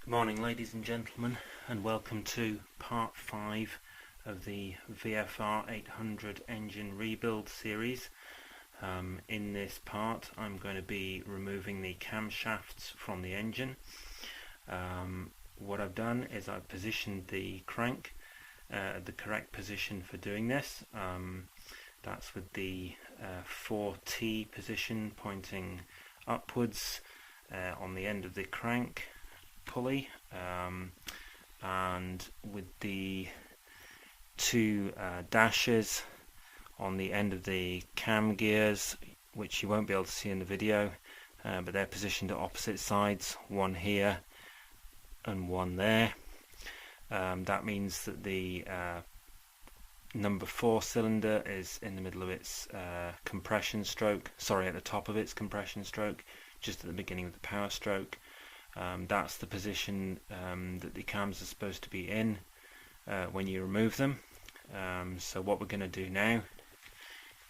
Good morning, ladies and gentlemen, and welcome to part 5 of the VFR800 engine rebuild series. In this part I'm going to be removing the camshafts from the engine. What I've done is I've positioned the crank at the correct position for doing this. That's with the 4T position pointing upwards on the end of the crank pulley, and with the two dashes on the end of the cam gears, which you won't be able to see in the video, but they're positioned at opposite sides, one here and one there. That means that the number 4 cylinder is in the middle of its compression stroke, at the top of its compression stroke, just at the beginning of the power stroke. That's the position that the cams are supposed to be in when you remove them. So what we're going to do now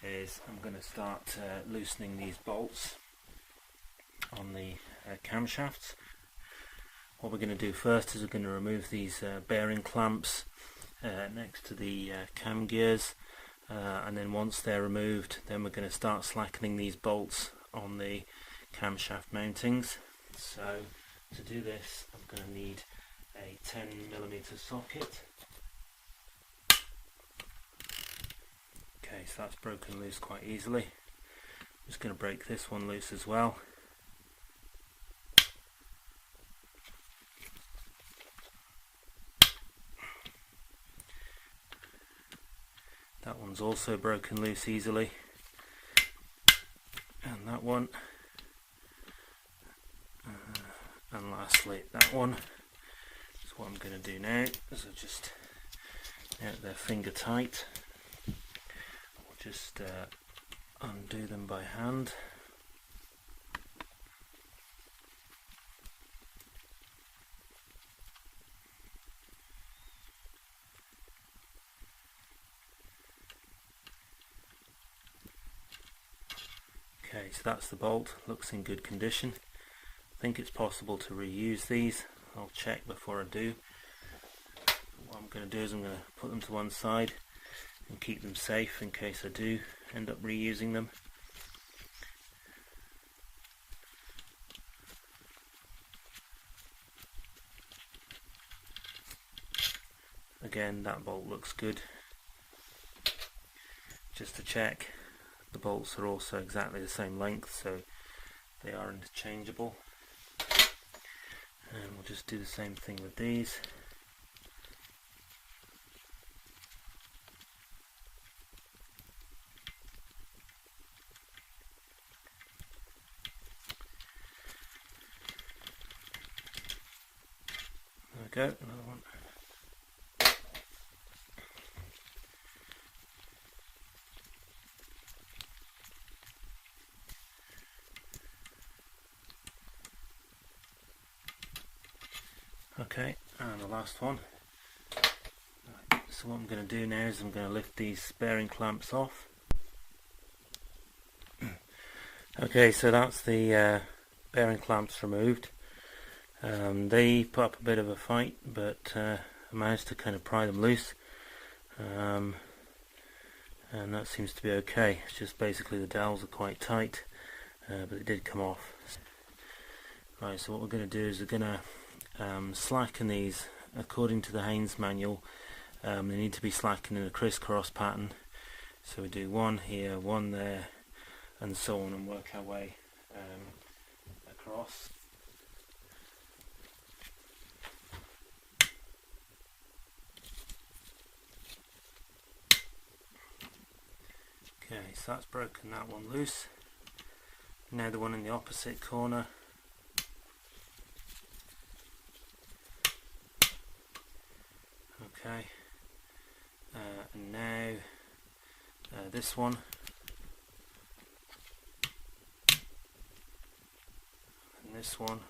is I'm going to start loosening these bolts on the camshafts. What we're going to do first is we're going to remove these bearing clamps next to the cam gears, and then once they're removed, then we're going to start slackening these bolts on the camshaft mountings. So to do this, I'm going to need a 10mm socket. Okay, so that's broken loose quite easily. I'm just going to break this one loose as well. That one's also broken loose easily, and that one. And lastly, that one. So what I'm going to do now is I'll just, now that they're finger tight, I'll just undo them by hand. Okay, so that's the bolt, looks in good condition. I think it's possible to reuse these. I'll check before I do. What I'm going to do is I'm going to put them to one side and keep them safe in case I do end up reusing them. Again, that bolt looks good. Just to check, the bolts are also exactly the same length, so they are interchangeable. And we'll just do the same thing with these. There we go, another one. Okay, and the last one. Right, so what I'm going to do now is I'm going to lift these bearing clamps off. Okay, so that's the bearing clamps removed. They put up a bit of a fight, but I managed to kind of pry them loose, and that seems to be okay. It's just basically the dowels are quite tight, but it did come off. Right, so what we're going to do is we're going to slacken these according to the Haynes manual. They need to be slackened in a crisscross pattern, so we do one here, one there, and so on, and work our way across. Okay, so that's broken that one loose. Now the one in the opposite corner. Okay, and now this one, and this one,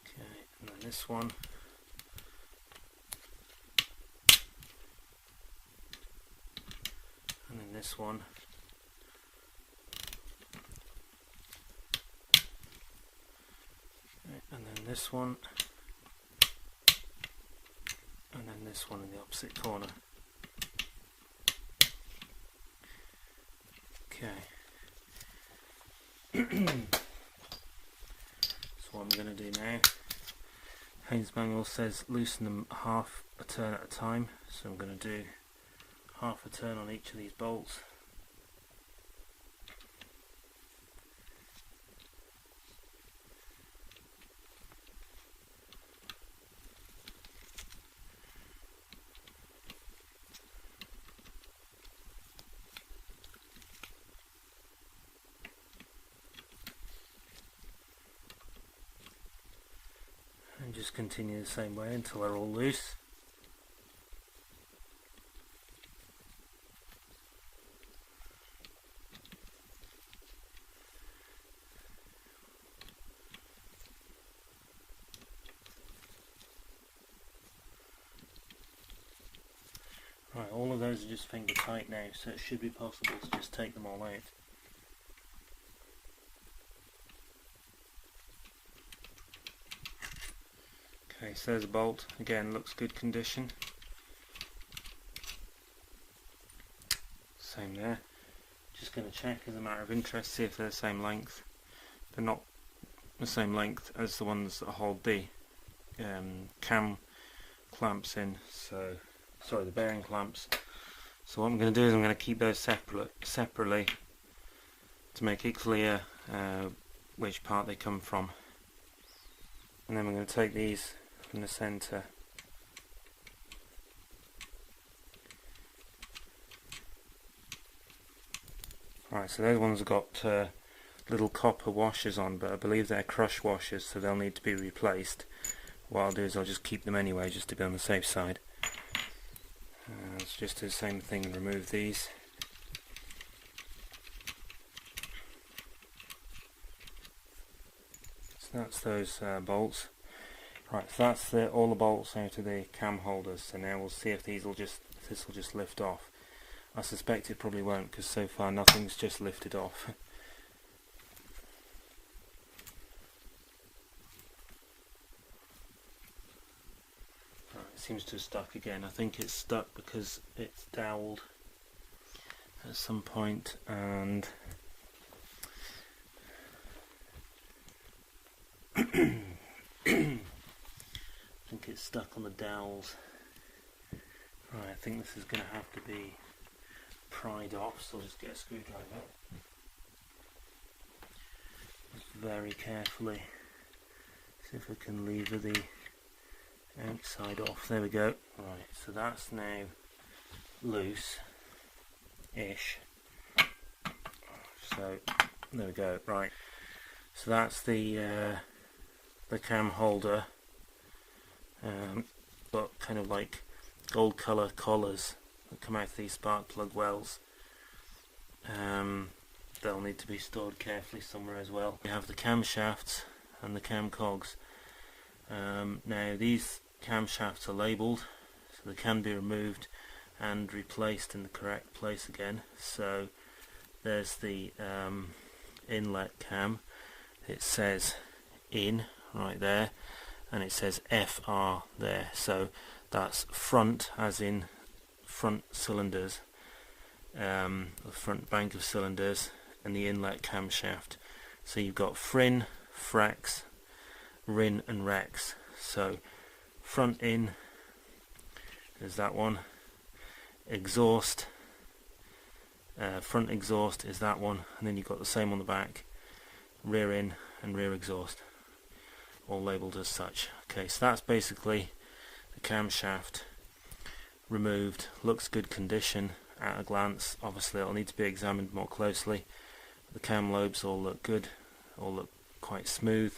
okay, and then this one, and then this one, this one, and then this one in the opposite corner. Okay. So what I'm going to do now, Haynes manual says loosen them half a turn at a time, so I'm going to do half a turn on each of these bolts. And just continue the same way until they're all loose. Right, all of those are just finger tight now, so it should be possible to just take them all out. Okay, so there's a bolt. Again, looks good condition. Same there. Just going to check as a matter of interest, see if they're the same length. They're not the same length as the ones that hold the cam clamps in. So, sorry, the bearing clamps. So what I'm going to do is I'm going to keep those separately to make it clear which part they come from. And then we're going to take these from the centre. Right, so those ones have got little copper washers on, but I believe they're crush washers, so they'll need to be replaced. What I'll do is I'll just keep them anyway, just to be on the safe side. Let's just do the same thing and remove these. So that's those bolts. Right, so that's all the bolts out of the cam holders. So now we'll see if this will just lift off. I suspect it probably won't, because so far nothing's just lifted off. Right, it seems to have stuck again. I think it's stuck because it's doweled at some point, and I think it's stuck on the dowels. Right, I think this is going to have to be pried off, so I'll just get a screwdriver. Just very carefully see if I can lever the outside off. There we go. Right, so that's now loose-ish. So there we go. Right, so that's the cam holder. Got kind of like gold colour collars that come out of these spark plug wells. They'll need to be stored carefully somewhere as well. We have the camshafts and the cam cogs. Now these camshafts are labelled, so they can be removed and replaced in the correct place again. So there's the inlet cam. It says in right there, and it says FR there, so that's front as in front cylinders, the front bank of cylinders, and the inlet camshaft. So you've got frin, frax, rin and rex. So front in is that one, exhaust, front exhaust is that one, and then you've got the same on the back, rear in and rear exhaust, all labelled as such. Okay, so that's basically the camshaft removed. Looks good condition at a glance. Obviously it'll need to be examined more closely. The cam lobes all look good, all look quite smooth.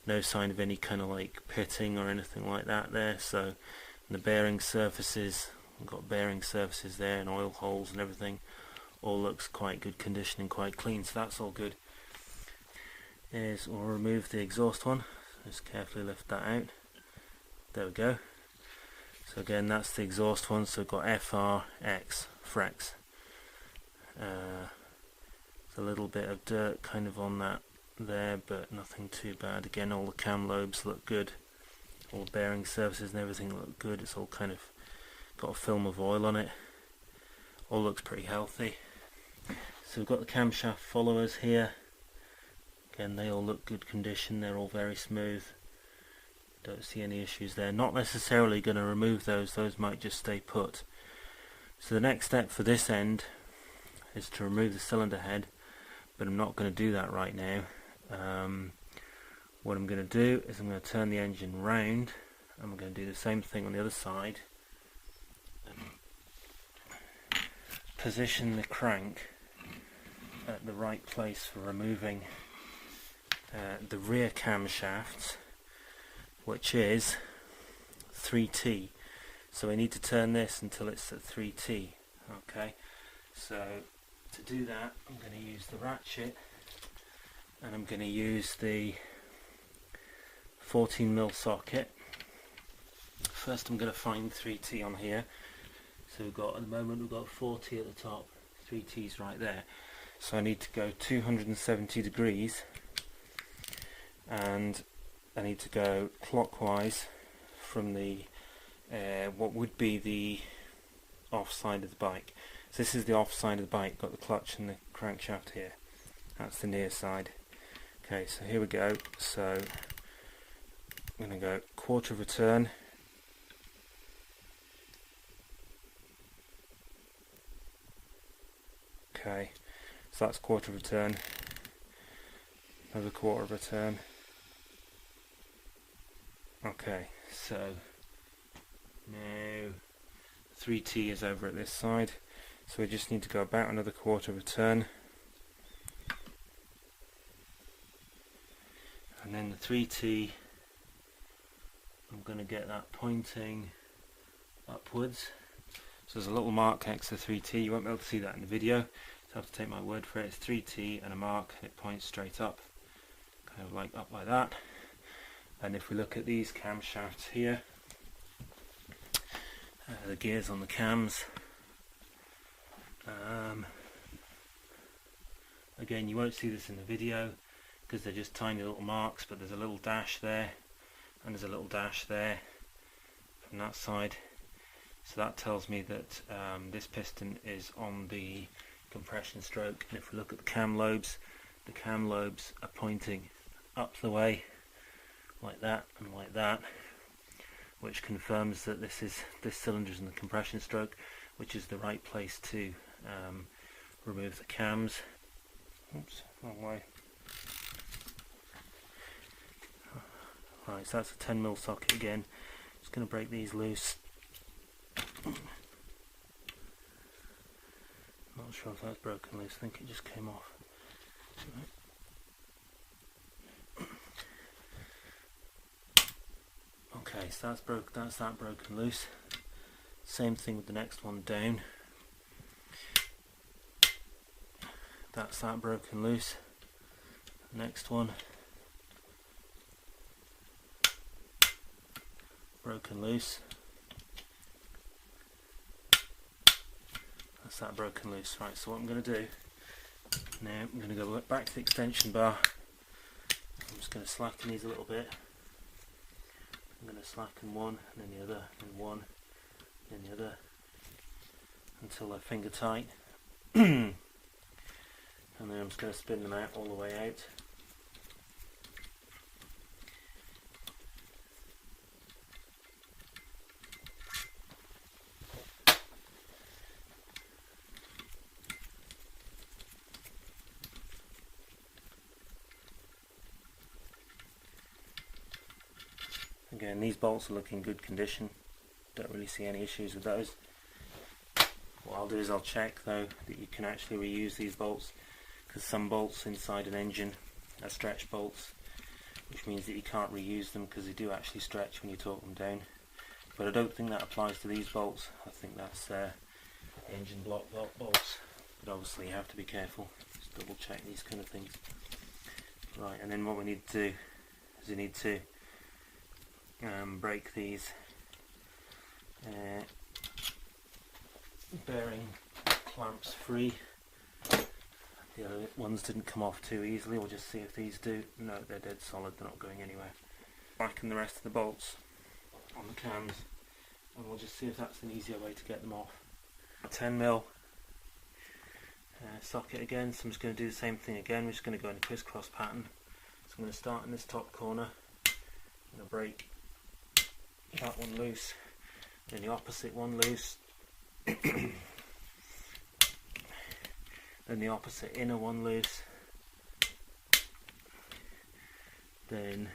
No sign of any kind of like pitting or anything like that there. So the bearing surfaces, we've got bearing surfaces there and oil holes and everything, all looks quite good condition and quite clean, so that's all good. We'll remove the exhaust one. Just carefully lift that out. There we go. So again, that's the exhaust one. So we've got FRX, Frex. There's a little bit of dirt kind of on that there, but nothing too bad. Again, all the cam lobes look good, all the bearing surfaces and everything look good. It's all kind of got a film of oil on it. All looks pretty healthy. So we've got the camshaft followers here. Again, they all look good condition. They're all very smooth. Don't see any issues there. Not necessarily going to remove those. Those might just stay put. So the next step for this end is to remove the cylinder head, but I'm not going to do that right now. What I'm going to do is I'm going to turn the engine round. I'm going to do the same thing on the other side. Position the crank at the right place for removing the rear camshafts, which is 3T. So I need to turn this until it's at 3T. Okay, so to do that I'm going to use the ratchet, and I'm going to use the 14mm socket. First I'm going to find 3T on here. So we've got, at the moment we've got 4T at the top, 3T's right there. So I need to go 270 degrees, and I need to go clockwise from the what would be the off side of the bike. So this is the off side of the bike, got the clutch and the crankshaft here. That's the near side. Okay, so here we go. So I'm going to go quarter of a turn. Okay, so that's quarter of a turn. Another quarter of a turn. Okay, so now 3T is over at this side, so we just need to go about another quarter of a turn, and then the 3T, I'm going to get that pointing upwards. So there's a little mark next to 3T. You won't be able to see that in the video, so I have to take my word for it. It's 3T and a mark, and it points straight up, kind of like up like that. And if we look at these camshafts here, the gears on the cams, again you won't see this in the video because they're just tiny little marks, but there's a little dash there and there's a little dash there from that side. So that tells me that this piston is on the compression stroke. And if we look at the cam lobes are pointing up the way like that and like that, which confirms that this cylinder is in the compression stroke, which is the right place to remove the cams. Oops, wrong way. Right, so that's a 10mm socket again. Just going to break these loose. Not sure if that's broken loose. I think it just came off. Okay, so that's that broken loose. Same thing with the next one down. That's that broken loose. Next one broken loose. That's that broken loose. Right, so what I'm going to do now, I'm going to go back to the extension bar. I'm just going to slacken these a little bit. I'm going to slacken one, and then the other, and one, and the other, until they're finger tight. And then I'm just going to spin them out all the way out. Again, these bolts are looking good condition. Don't really see any issues with those. What I'll do is I'll check though that you can actually reuse these bolts, because some bolts inside an engine are stretch bolts, which means that you can't reuse them because they do actually stretch when you torque them down. But I don't think that applies to these bolts. I think that's engine block bolts. But obviously you have to be careful. Just double check these kind of things. Right, and then what we need to do is we need to break these bearing clamps free. The other ones didn't come off too easily. We'll just see if these do. No, they're dead solid, they're not going anywhere. Slacken the rest of the bolts on the cams, and we'll just see if that's an easier way to get them off. 10mm socket again, so I'm just going to do the same thing again. We're just going to go in a crisscross pattern. So I'm going to start in this top corner, I'm going to break that one loose, then the opposite one loose, then the opposite inner one loose, then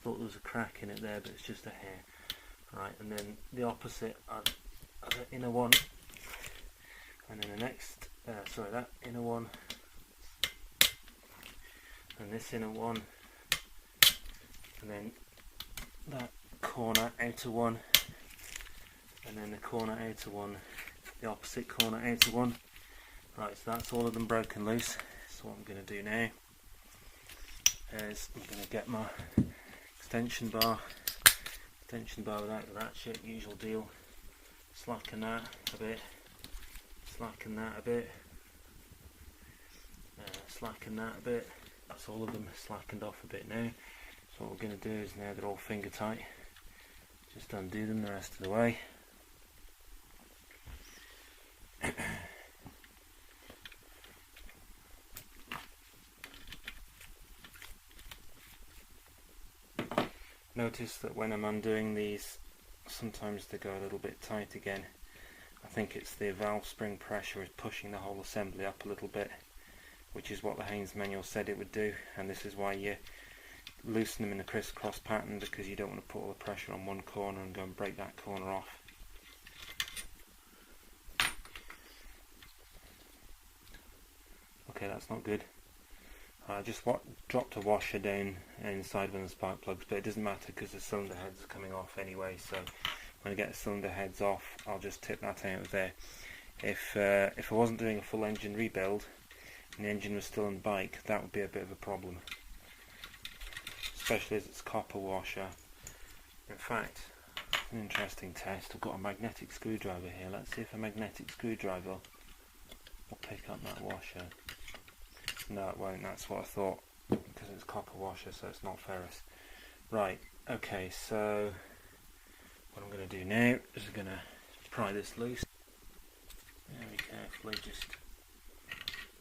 thought there was a crack in it there, but it's just a hair. Right, and then the opposite other inner one, and then the next, that inner one, and this inner one, and then that corner outer one, and then the corner outer one, the opposite corner outer one. Right, so that's all of them broken loose. So what I'm going to do now is I'm going to get my extension bar without the ratchet, usual deal. Slacken that a bit, slacken that a bit, slacken that a bit. That's all of them slackened off a bit now. So what we're going to do is, now they're all finger tight, just undo them the rest of the way. Notice that when I'm undoing these, sometimes they go a little bit tight again. I think it's the valve spring pressure is pushing the whole assembly up a little bit, which is what the Haynes manual said it would do, and this is why you loosen them in a crisscross pattern, because you don't want to put all the pressure on one corner and go and break that corner off. Okay, that's not good. I just dropped a washer down inside one of the spark plugs, but it doesn't matter because the cylinder heads are coming off anyway, so when I get the cylinder heads off, I'll just tip that out of there. If I wasn't doing a full engine rebuild and the engine was still on the bike, that would be a bit of a problem, especially as it's copper washer. In fact, an interesting test, I've got a magnetic screwdriver here. Let's see if a magnetic screwdriver will pick up that washer. No, it won't. That's what I thought, because it's copper washer, so it's not ferrous. Right, okay, so what I'm going to do now is I'm going to pry this loose. Very carefully, just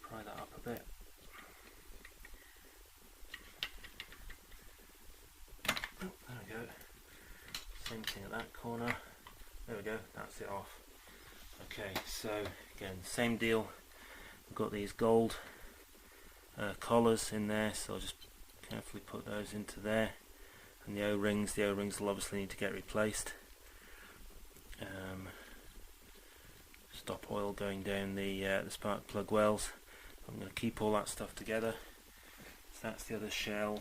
pry that up a bit. Oh, there we go. Same thing at that corner. There we go, that's it off. Okay, so again, same deal. I've got these gold collars in there, so I'll just carefully put those into there. And the O-rings will obviously need to get replaced. Stop oil going down the spark plug wells. I'm going to keep all that stuff together. So that's the other shell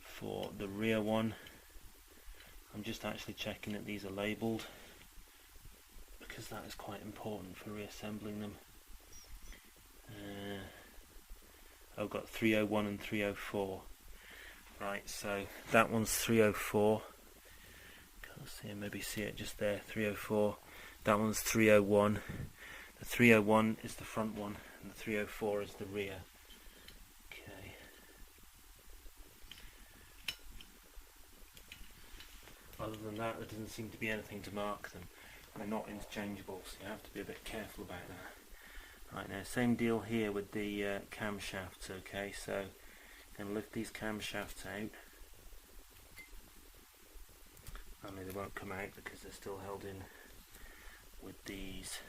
for the rear one. I'm just actually checking that these are labelled, because that is quite important for reassembling them. I've got 301 and 304. Right, so that one's 304. Can't see it, maybe see it just there, 304. That one's 301. The 301 is the front one, and the 304 is the rear. Okay. Other than that, there doesn't seem to be anything to mark them. They're not interchangeable, so you have to be a bit careful about that. Right, now same deal here with the camshafts. Okay, so I'm going to lift these camshafts out. Only they won't come out because they're still held in with these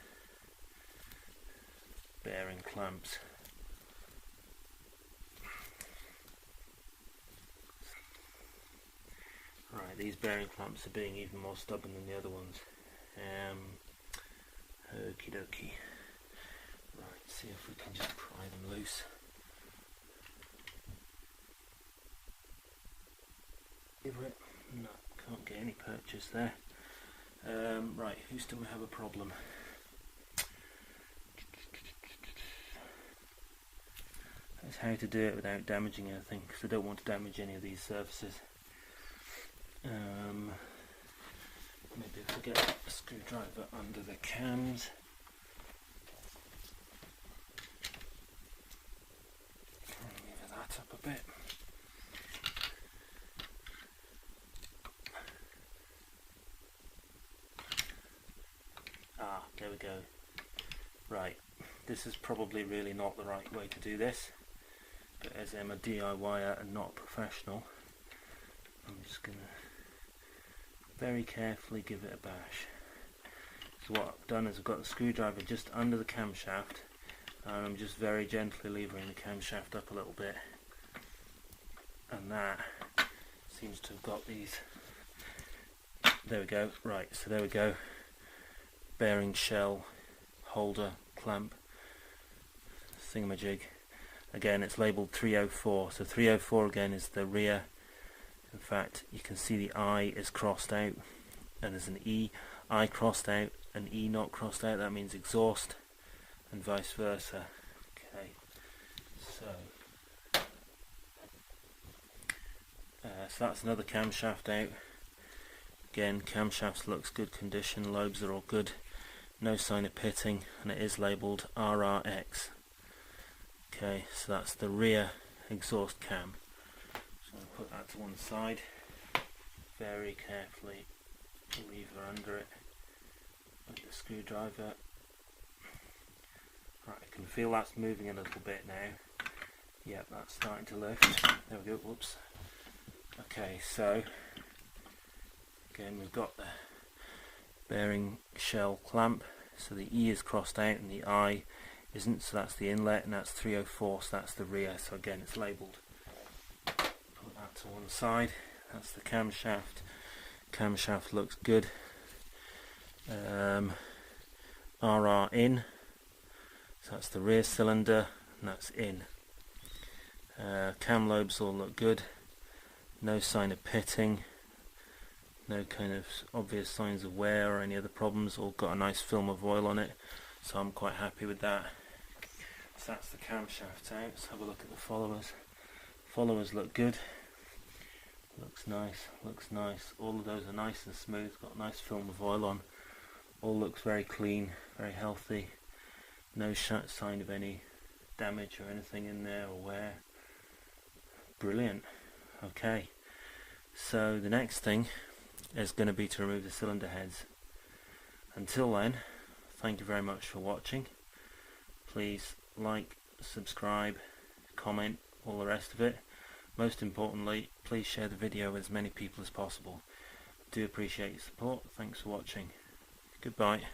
bearing clamps. Right, these bearing clamps are being even more stubborn than the other ones. Okie dokie. Right, see if we can just pry them loose. No, can't get any purchase there. Right, who still have a problem? That's how to do it without damaging anything, because I don't want to damage any of these surfaces. Maybe if to get a screwdriver under the cams. Move that up a bit. There we go. Right, this is probably really not the right way to do this, but as I'm a DIYer and not a professional, I'm just going to very carefully give it a bash. So what I've done is I've got the screwdriver just under the camshaft, and I'm just very gently levering the camshaft up a little bit, and that seems to have got these. There we go. Right, so there we go. Bearing shell holder clamp thingamajig. Again, it's labelled 304, so 304 again is the rear. In fact, you can see the I is crossed out, and there's an E, I crossed out, an E not crossed out. That means exhaust, and vice versa. Okay, so that's another camshaft out. Again, camshafts looks good condition, lobes are all good, no sign of pitting, and it is labelled RRX. Okay, so that's the rear exhaust cam. So I'll put that to one side, very carefully lever under it with the screwdriver. Right, I can feel that's moving a little bit now. Yep, that's starting to lift. There we go, whoops. Okay, so again we've got the bearing shell clamp, so the E is crossed out and the I isn't, so that's the inlet, and that's 304, so that's the rear. So again it's labelled. Put that to one side. That's the camshaft. Camshaft looks good. RR in, so that's the rear cylinder, and that's in. Cam lobes all look good. No sign of pitting. No kind of obvious signs of wear or any other problems. All got a nice film of oil on it, so I'm quite happy with that. So that's the camshaft out. Let's have a look at the followers. Followers look good. Looks nice, looks nice. All of those are nice and smooth, got a nice film of oil on. All looks very clean, very healthy. No sign of any damage or anything in there or wear. Brilliant. Okay, so the next thing is going to be to remove the cylinder heads. Until then, thank you very much for watching. Please like, subscribe, comment, all the rest of it. Most importantly, please share the video with as many people as possible. Do appreciate your support. Thanks for watching. Goodbye.